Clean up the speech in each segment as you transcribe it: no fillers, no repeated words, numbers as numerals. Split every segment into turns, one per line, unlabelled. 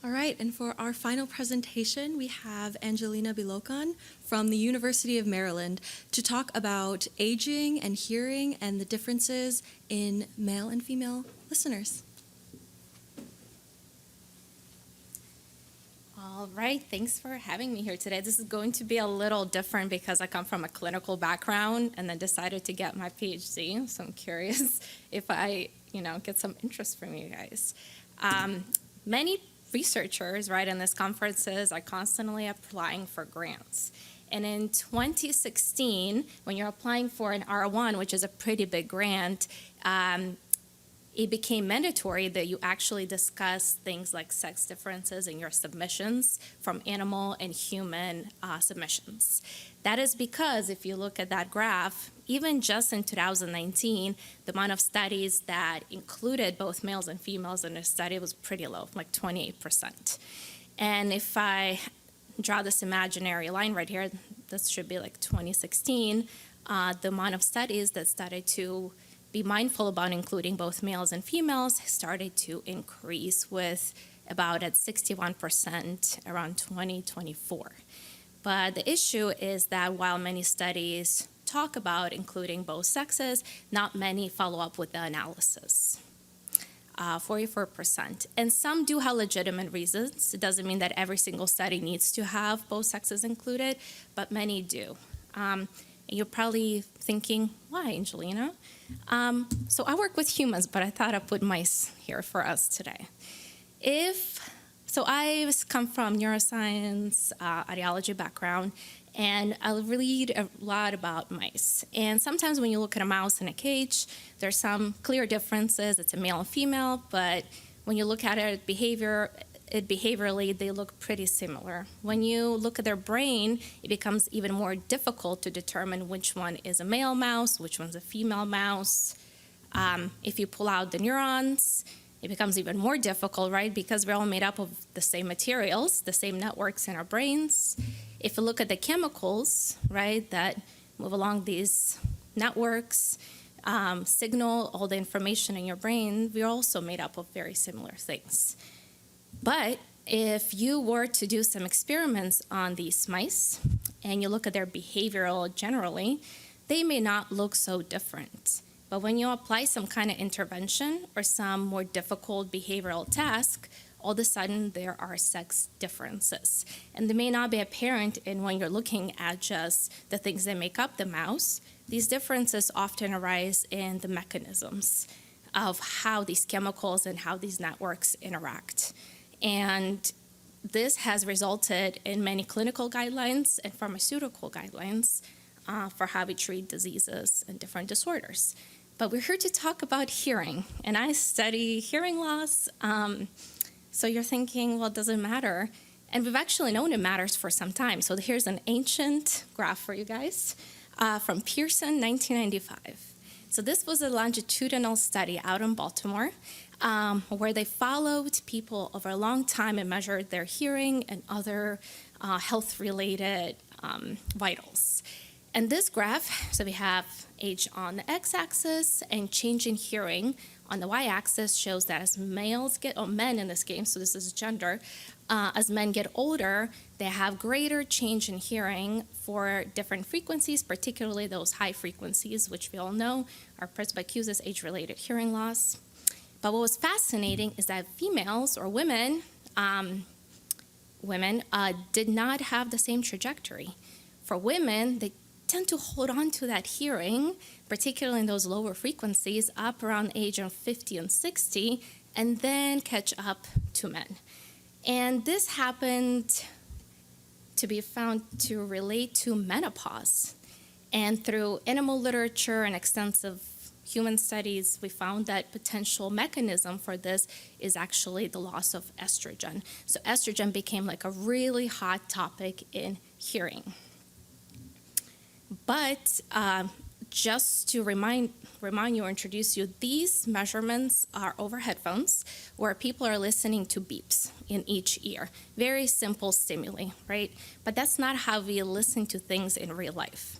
All right, and for our final presentation, we have Angelina Bilocan from the University of Maryland to talk about aging and hearing and the differences in male and female listeners.
All right, thanks for having me here today. This is going to be a little different because I come from a clinical background and then decided to get my PhD. So I'm curious if I, get some interest from you guys. Many researchers, right, in these conferences are constantly applying for grants. And in 2016, when you're applying for an R1, which is a pretty big grant, it became mandatory that you actually discuss things like sex differences in your submissions from animal and human submissions. That is because if you look at that graph, even just in 2019, the amount of studies that included both males and females in a study was pretty low, like 28%. And if I draw this imaginary line right here, this should be like 2016, the amount of studies that started to be mindful about including both males and females started to increase with about at 61% around 2024. But the issue is that while many studies talk about including both sexes, not many follow up with the analysis. 44%. And some do have legitimate reasons. It doesn't mean that every single study needs to have both sexes included, but many do. And you're probably thinking, why, Angelina? So I work with humans, but I thought I'd put mice here for us today. So I come from neuroscience, ideology background, and I read a lot about mice. And sometimes when you look at a mouse in a cage, there's some clear differences. It's a male and female, but when you look at it behaviorally, they look pretty similar. When you look at their brain, it becomes even more difficult to determine which one is a male mouse, which one's a female mouse. If you pull out the neurons, it becomes even more difficult, right? Because we're all made up of the same materials, the same networks in our brains. If you look at the chemicals, right, that move along these networks, signal all the information in your brain, we're also made up of very similar things. But if you were to do some experiments on these mice and you look at their behavioral generally, they may not look so different. But when you apply some kind of intervention or some more difficult behavioral task, all of a sudden there are sex differences. And they may not be apparent when you're looking at just the things that make up the mouse. These differences often arise in the mechanisms of how these chemicals and how these networks interact. And this has resulted in many clinical guidelines and pharmaceutical guidelines for how we treat diseases and different disorders. But we're here to talk about hearing, and I study hearing loss. So you're thinking, well, does it matter? And we've actually known it matters for some time. So here's an ancient graph for you guys from Pearson, 1995. So this was a longitudinal study out in Baltimore where they followed people over a long time and measured their hearing and other health-related vitals. And this graph, so we have age on the x-axis and change in hearing on the y-axis shows that as men in this game, so this is gender, as men get older, they have greater change in hearing for different frequencies, particularly those high frequencies, which we all know are presbycusis, age-related hearing loss. But what was fascinating is that females or women did not have the same trajectory. For women, they tend to hold on to that hearing, particularly in those lower frequencies, up around the age of 50 and 60, and then catch up to men. And this happened to be found to relate to menopause. And through animal literature and extensive human studies, we found that potential mechanism for this is actually the loss of estrogen. So estrogen became like a really hot topic in hearing. But just to remind you or introduce you, these measurements are over headphones where people are listening to beeps in each ear. Very simple stimuli, right? But that's not how we listen to things in real life.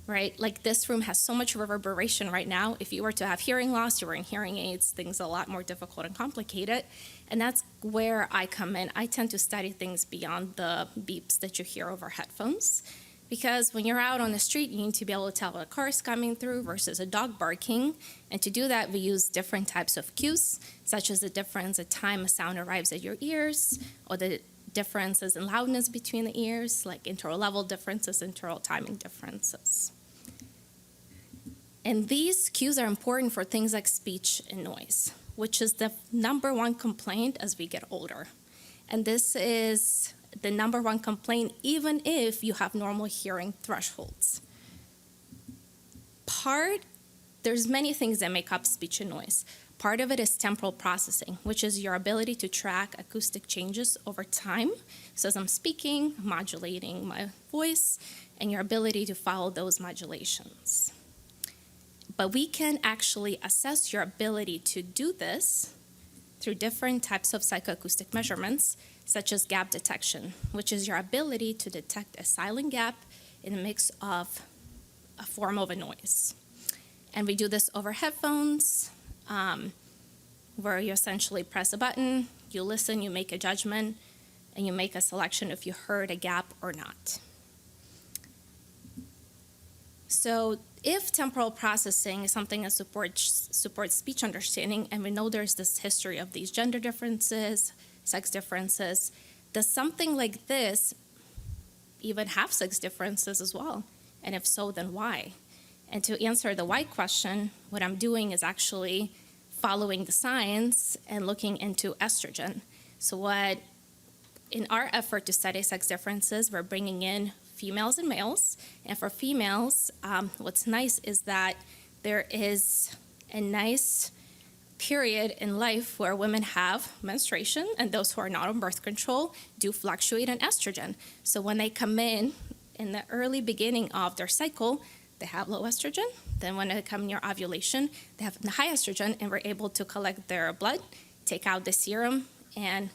right? Like this room has so much reverberation right now. If you were to have hearing loss, you were in hearing aids, things are a lot more difficult and complicated. And that's where I come in. I tend to study things beyond the beeps that you hear over headphones. Because when you're out on the street, you need to be able to tell a car is coming through versus a dog barking. And to do that, we use different types of cues, such as the difference at time a sound arrives at your ears, or the differences in loudness between the ears, like interval level differences, interval timing differences. And these cues are important for things like speech and noise, which is the number one complaint as we get older. And this is the number one complaint even if you have normal hearing thresholds. There's many things that make up speech and noise. Part of it is temporal processing, which is your ability to track acoustic changes over time. So as I'm speaking, modulating my voice, and your ability to follow those modulations. But we can actually assess your ability to do this through different types of psychoacoustic measurements, such as gap detection, which is your ability to detect a silent gap in a mix of a form of a noise. And we do this over headphones, where you essentially press a button, you listen, you make a judgment, and you make a selection if you heard a gap or not. So if temporal processing is something that supports speech understanding, and we know there's this history of these gender differences, sex differences, does something like this even have sex differences as well? And if so, then why? And to answer the why question, what I'm doing is actually following the science and looking into estrogen. So in our effort to study sex differences, we're bringing in females and males. And for females, what's nice is that there is a nice period in life where women have menstruation, and those who are not on birth control do fluctuate in estrogen. So when they come in the early beginning of their cycle, they have low estrogen. Then when they come near ovulation, they have high estrogen, and we're able to collect their blood, take out the serum, and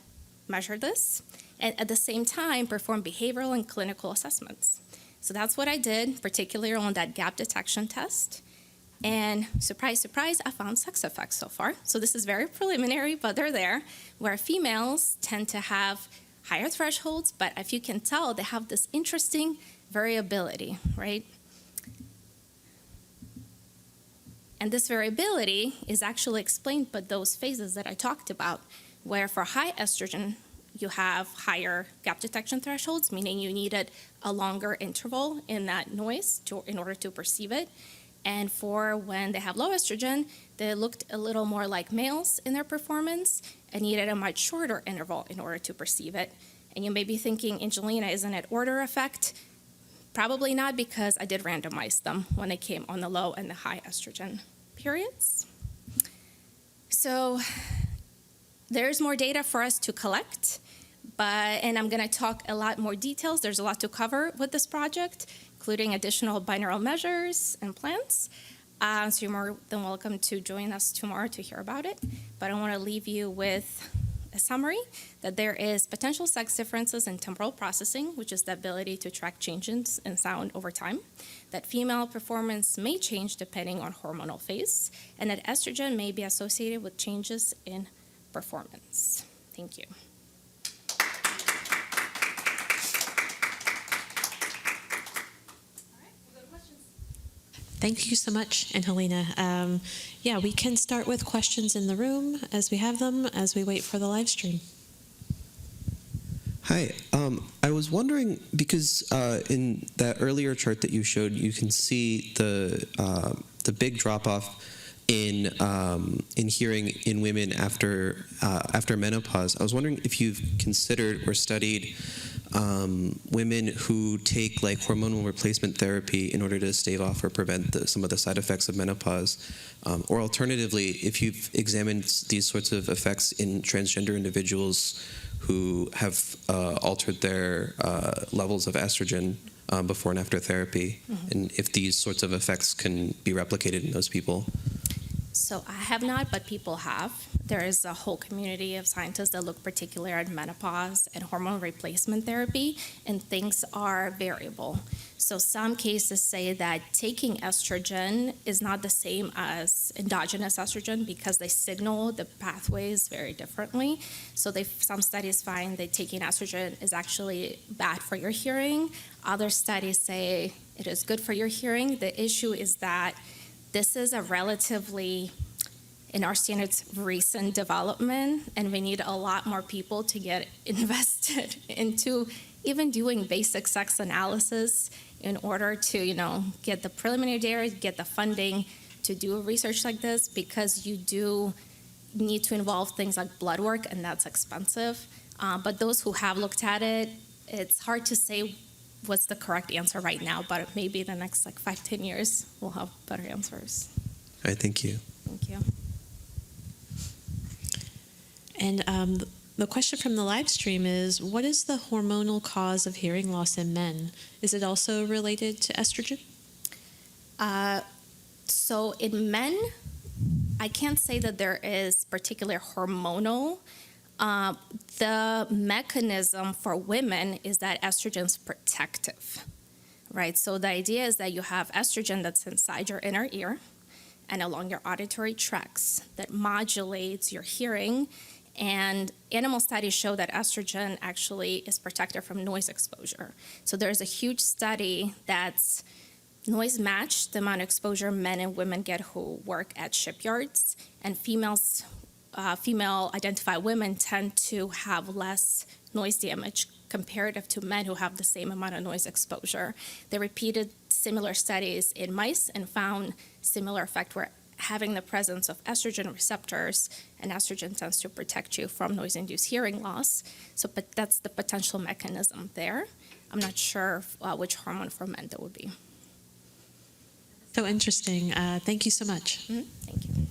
measure this. And at the same time, perform behavioral and clinical assessments. So that's what I did, particularly on that gap detection test. And surprise, surprise, I found sex effects so far. So this is very preliminary, but they're there, where females tend to have higher thresholds, but if you can tell, they have this interesting variability, right? And this variability is actually explained by those phases that I talked about, where for high estrogen, you have higher gap detection thresholds, meaning you needed a longer interval in that noise in order to perceive it. And for when they have low estrogen, they looked a little more like males in their performance and needed a much shorter interval in order to perceive it. And you may be thinking, Angelina, isn't it order effect? Probably not, because I did randomize them when they came on the low and the high estrogen periods. So there's more data for us to collect, and I'm going to talk a lot more details. There's a lot to cover with this project, including additional binaural measures and plans. So you're more than welcome to join us tomorrow to hear about it. But I want to leave you with a summary that there is potential sex differences in temporal processing, which is the ability to track changes in sound over time, that female performance may change depending on hormonal phase, and that estrogen may be associated with changes in performance. Thank you.
Thank you so much, Angelina. We can start with questions in the room as we have them, as we wait for the live stream.
Hi. I was wondering, because in that earlier chart that you showed, you can see the big drop-off in hearing in women after menopause. I was wondering if you've considered or studied women who take like hormonal replacement therapy in order to stave off or prevent some of the side effects of menopause, or alternatively, if you've examined these sorts of effects in transgender individuals who have altered their levels of estrogen before and after therapy, and if these sorts of effects can be replicated in those people.
So I have not, but people have. There is a whole community of scientists that look particularly at menopause and hormone replacement therapy, and things are variable. So some cases say that taking estrogen is not the same as endogenous estrogen because they signal the pathways very differently. So some studies find that taking estrogen is actually bad for your hearing. Other studies say it is good for your hearing. The issue is that this is a relatively, in our standards, recent development, and we need a lot more people to get invested into even doing basic sex analysis in order to, get the preliminary data, get the funding to do research like this, because you do need to involve things like blood work, and that's expensive. But those who have looked at it, it's hard to say what's the correct answer right now, but maybe the next 5-10 years we'll have better answers.
All right, thank you.
Thank you.
And the question from the live stream is, what is the hormonal cause of hearing loss in men? Is it also related to estrogen?
So in men, I can't say that there is particular hormonal. The mechanism for women is that estrogen's protective, right? So the idea is that you have estrogen that's inside your inner ear and along your auditory tracts that modulates your hearing. And animal studies show that estrogen actually is protected from noise exposure. So there's a huge study that's noise matched the amount of exposure men and women get who work at shipyards, and female identified women tend to have less noise damage comparative to men who have the same amount of noise exposure. They repeated similar studies in mice and found similar effect where having the presence of estrogen receptors, and estrogen tends to protect you from noise-induced hearing loss. So, but that's the potential mechanism there. I'm not sure which hormone for men that would be.
So interesting. Thank you so much.
Thank you.